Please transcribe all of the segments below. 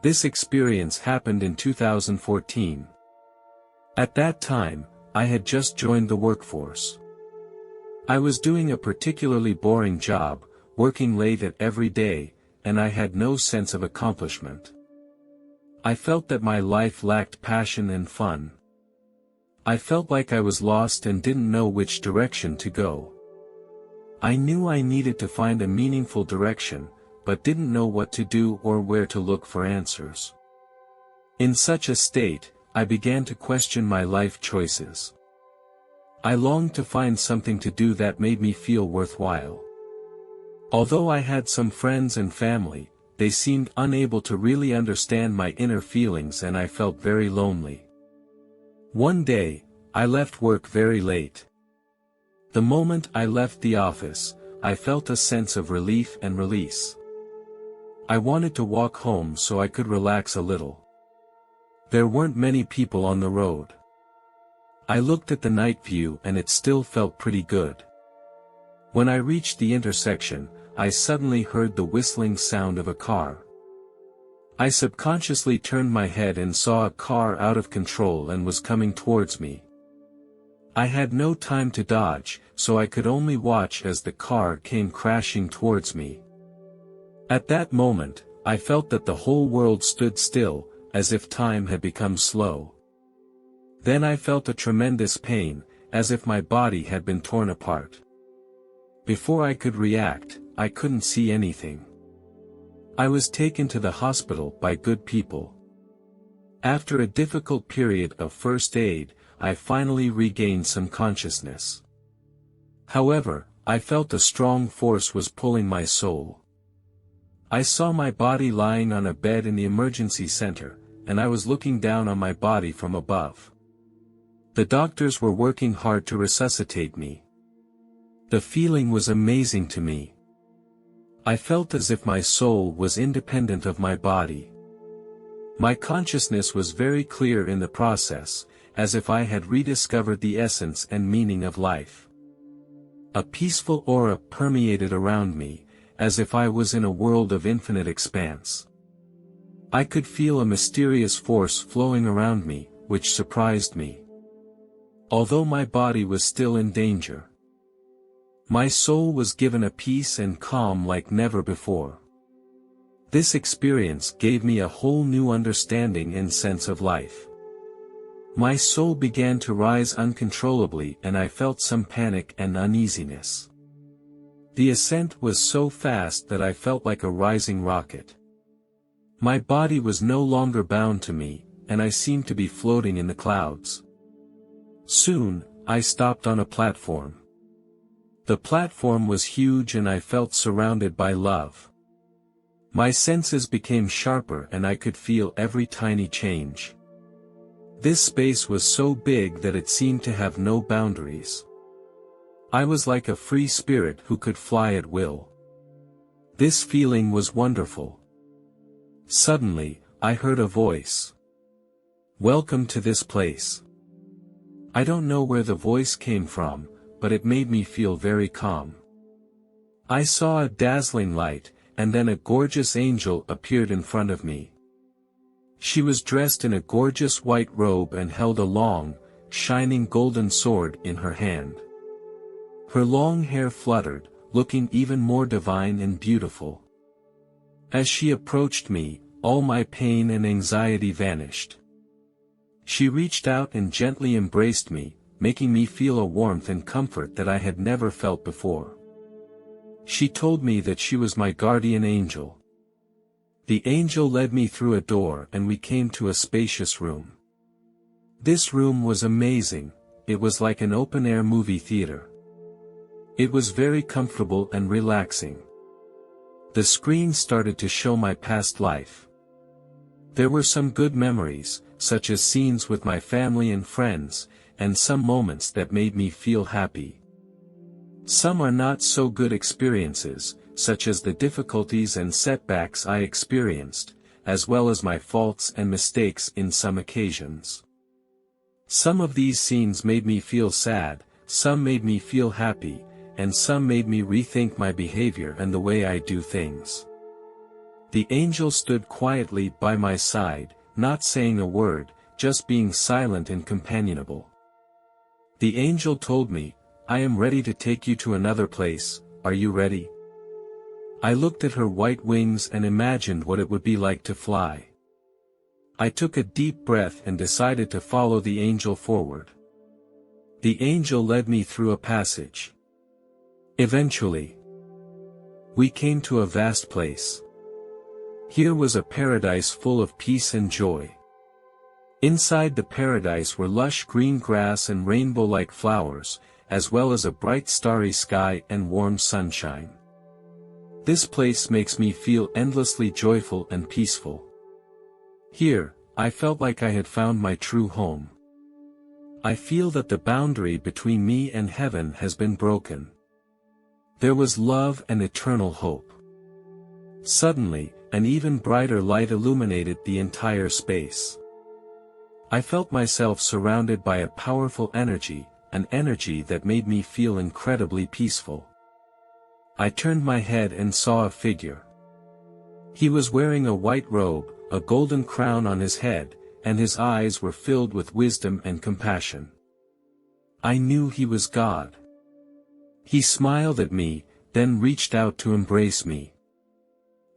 This experience happened in 2014. At that time, I had just joined the workforce. I was doing a particularly boring job, working late at every day, and I had no sense of accomplishment. I felt that my life lacked passion and fun. I felt like I was lost and didn't know which direction to go. I knew I needed to find a meaningful direction, but didn't know what to do or where to look for answers. In such a state, I began to question my life choices. I longed to find something to do that made me feel worthwhile. Although I had some friends and family, they seemed unable to really understand my inner feelings and I felt very lonely. One day, I left work very late. The moment I left the office, I felt a sense of relief and release. I wanted to walk home so I could relax a little. There weren't many people on the road. I looked at the night view and it still felt pretty good. When I reached the intersection, I suddenly heard the whistling sound of a car. I subconsciously turned my head and saw a car out of control and was coming towards me. I had no time to dodge, so I could only watch as the car came crashing towards me. At that moment, I felt that the whole world stood still, as if time had become slow. Then I felt a tremendous pain, as if my body had been torn apart. Before I could react, I couldn't see anything. I was taken to the hospital by good people. After a difficult period of first aid, I finally regained some consciousness. However, I felt a strong force was pulling my soul. I saw my body lying on a bed in the emergency center, and I was looking down on my body from above. The doctors were working hard to resuscitate me. The feeling was amazing to me. I felt as if my soul was independent of my body. My consciousness was very clear in the process, as if I had rediscovered the essence and meaning of life. A peaceful aura permeated around me, as if I was in a world of infinite expanse. I could feel a mysterious force flowing around me, which surprised me. Although my body was still in danger, my soul was given a peace and calm like never before. This experience gave me a whole new understanding and sense of life. My soul began to rise uncontrollably and I felt some panic and uneasiness. The ascent was so fast that I felt like a rising rocket. My body was no longer bound to me, and I seemed to be floating in the clouds. Soon, I stopped on a platform. The platform was huge and I felt surrounded by love. My senses became sharper and I could feel every tiny change. This space was so big that it seemed to have no boundaries. I was like a free spirit who could fly at will. This feeling was wonderful. Suddenly, I heard a voice. "Welcome to this place." I don't know where the voice came from, but it made me feel very calm. I saw a dazzling light, and then a gorgeous angel appeared in front of me. She was dressed in a gorgeous white robe and held a long, shining golden sword in her hand. Her long hair fluttered, looking even more divine and beautiful. As she approached me, all my pain and anxiety vanished. She reached out and gently embraced me, making me feel a warmth and comfort that I had never felt before. She told me that she was my guardian angel. The angel led me through a door and we came to a spacious room. This room was amazing, it was like an open-air movie theater. It was very comfortable and relaxing. The screen started to show my past life. There were some good memories, such as scenes with my family and friends, and some moments that made me feel happy. Some are not so good experiences, such as the difficulties and setbacks I experienced, as well as my faults and mistakes in some occasions. Some of these scenes made me feel sad, some made me feel happy, and some made me rethink my behavior and the way I do things. The angel stood quietly by my side, not saying a word, just being silent and companionable. The angel told me, "I am ready to take you to another place, are you ready?" I looked at her white wings and imagined what it would be like to fly. I took a deep breath and decided to follow the angel forward. The angel led me through a passage. Eventually, we came to a vast place. Here was a paradise full of peace and joy. Inside the paradise were lush green grass and rainbow-like flowers, as well as a bright starry sky and warm sunshine. This place makes me feel endlessly joyful and peaceful. Here, I felt like I had found my true home. I feel that the boundary between me and heaven has been broken. There was love and eternal hope. Suddenly, an even brighter light illuminated the entire space. I felt myself surrounded by a powerful energy, an energy that made me feel incredibly peaceful. I turned my head and saw a figure. He was wearing a white robe, a golden crown on his head, and his eyes were filled with wisdom and compassion. I knew he was God. He smiled at me, then reached out to embrace me.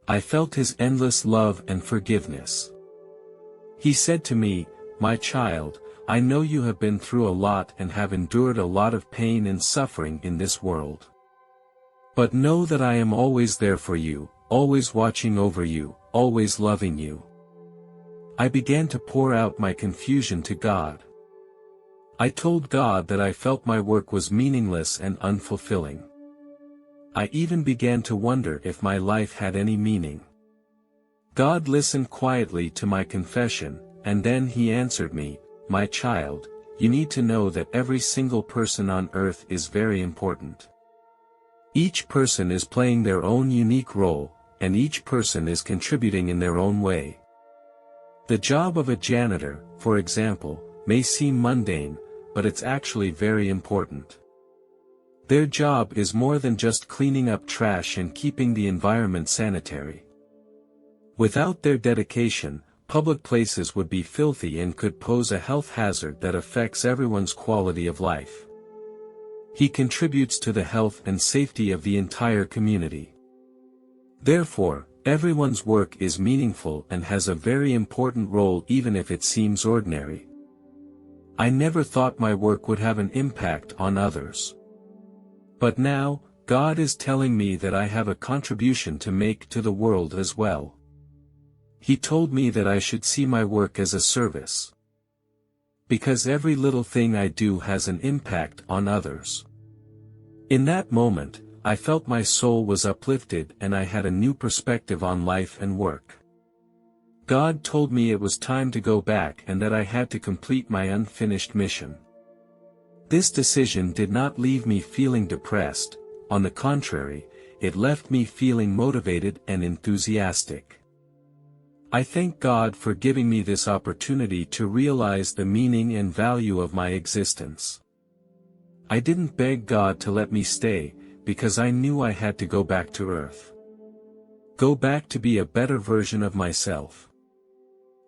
I felt his endless love and forgiveness. He said to me, "My child, I know you have been through a lot and have endured a lot of pain and suffering in this world. But know that I am always there for you, always watching over you, always loving you." I began to pour out my confusion to God. I told God that I felt my work was meaningless and unfulfilling. I even began to wonder if my life had any meaning. God listened quietly to my confession, and then he answered me, "My child, you need to know that every single person on earth is very important. Each person is playing their own unique role, and each person is contributing in their own way. The job of a janitor, for example, may seem mundane, but it's actually very important. Their job is more than just cleaning up trash and keeping the environment sanitary. Without their dedication, public places would be filthy and could pose a health hazard that affects everyone's quality of life. He contributes to the health and safety of the entire community. Therefore, everyone's work is meaningful and has a very important role even if it seems ordinary. I never thought my work would have an impact on others. But now, God is telling me that I have a contribution to make to the world as well. He told me that I should see my work as a service. Because every little thing I do has an impact on others. In that moment, I felt my soul was uplifted and I had a new perspective on life and work. God told me it was time to go back and that I had to complete my unfinished mission. This decision did not leave me feeling depressed, on the contrary, it left me feeling motivated and enthusiastic. I thank God for giving me this opportunity to realize the meaning and value of my existence. I didn't beg God to let me stay, because I knew I had to go back to Earth. Go back to be a better version of myself.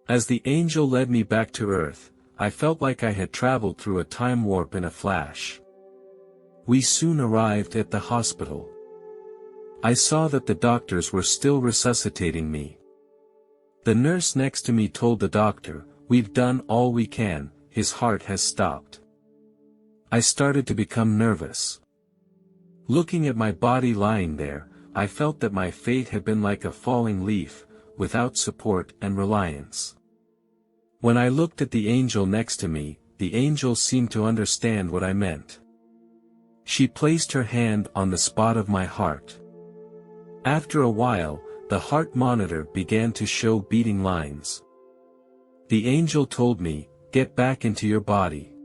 As the angel led me back to Earth, I felt like I had traveled through a time warp in a flash. We soon arrived at the hospital. I saw that the doctors were still resuscitating me. The nurse next to me told the doctor, "We've done all we can, his heart has stopped." I started to become nervous. Looking at my body lying there, I felt that my fate had been like a falling leaf, without support and reliance. When I looked at the angel next to me, the angel seemed to understand what I meant. She placed her hand on the spot of my heart. After a while, the heart monitor began to show beating lines. The angel told me, "Get back into your body."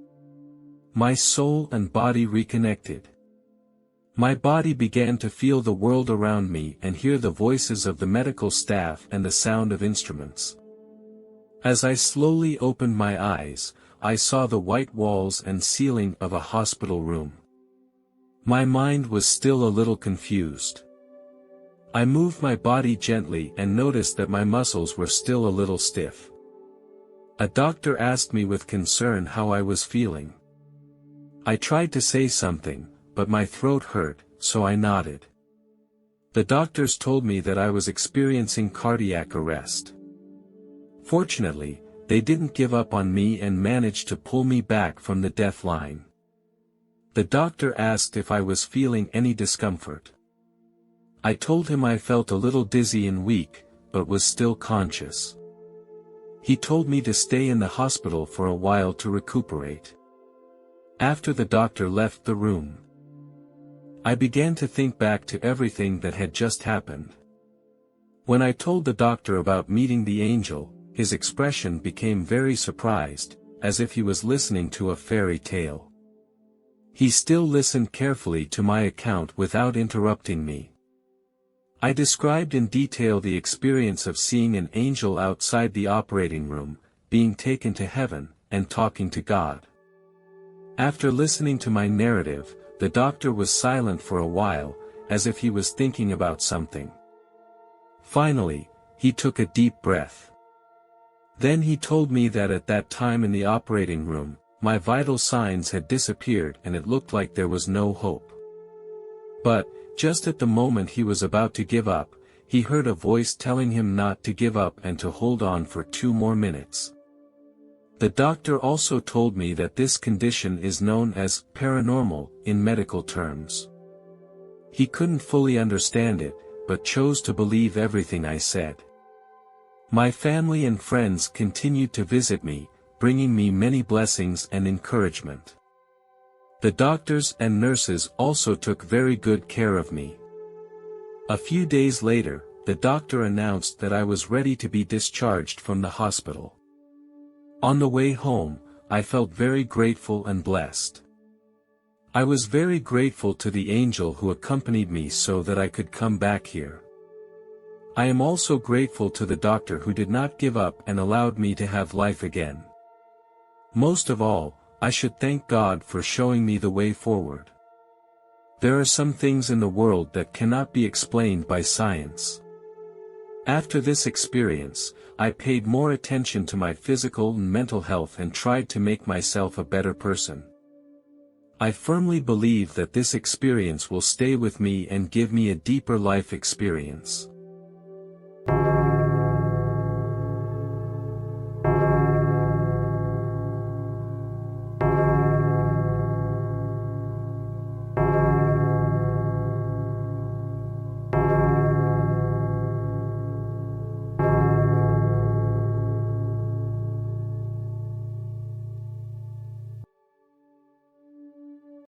My soul and body reconnected. My body began to feel the world around me and hear the voices of the medical staff and the sound of instruments. As I slowly opened my eyes, I saw the white walls and ceiling of a hospital room. My mind was still a little confused. I moved my body gently and noticed that my muscles were still a little stiff. A doctor asked me with concern how I was feeling. I tried to say something, but my throat hurt, so I nodded. The doctors told me that I was experiencing cardiac arrest. Fortunately, they didn't give up on me and managed to pull me back from the death line. The doctor asked if I was feeling any discomfort. I told him I felt a little dizzy and weak, but was still conscious. He told me to stay in the hospital for a while to recuperate. After the doctor left the room, I began to think back to everything that had just happened. When I told the doctor about meeting the angel, his expression became very surprised, as if he was listening to a fairy tale. He still listened carefully to my account without interrupting me. I described in detail the experience of seeing an angel outside the operating room, being taken to heaven, and talking to God. After listening to my narrative, the doctor was silent for a while, as if he was thinking about something. Finally, he took a deep breath. Then he told me that at that time in the operating room, my vital signs had disappeared and it looked like there was no hope. But, just at the moment he was about to give up, he heard a voice telling him not to give up and to hold on for 2 more minutes. The doctor also told me that this condition is known as paranormal in medical terms. He couldn't fully understand it, but chose to believe everything I said. My family and friends continued to visit me, bringing me many blessings and encouragement. The doctors and nurses also took very good care of me. A few days later, the doctor announced that I was ready to be discharged from the hospital. On the way home, I felt very grateful and blessed. I was very grateful to the angel who accompanied me so that I could come back here. I am also grateful to the doctor who did not give up and allowed me to have life again. Most of all, I should thank God for showing me the way forward. There are some things in the world that cannot be explained by science. After this experience, I paid more attention to my physical and mental health and tried to make myself a better person. I firmly believe that this experience will stay with me and give me a deeper life experience.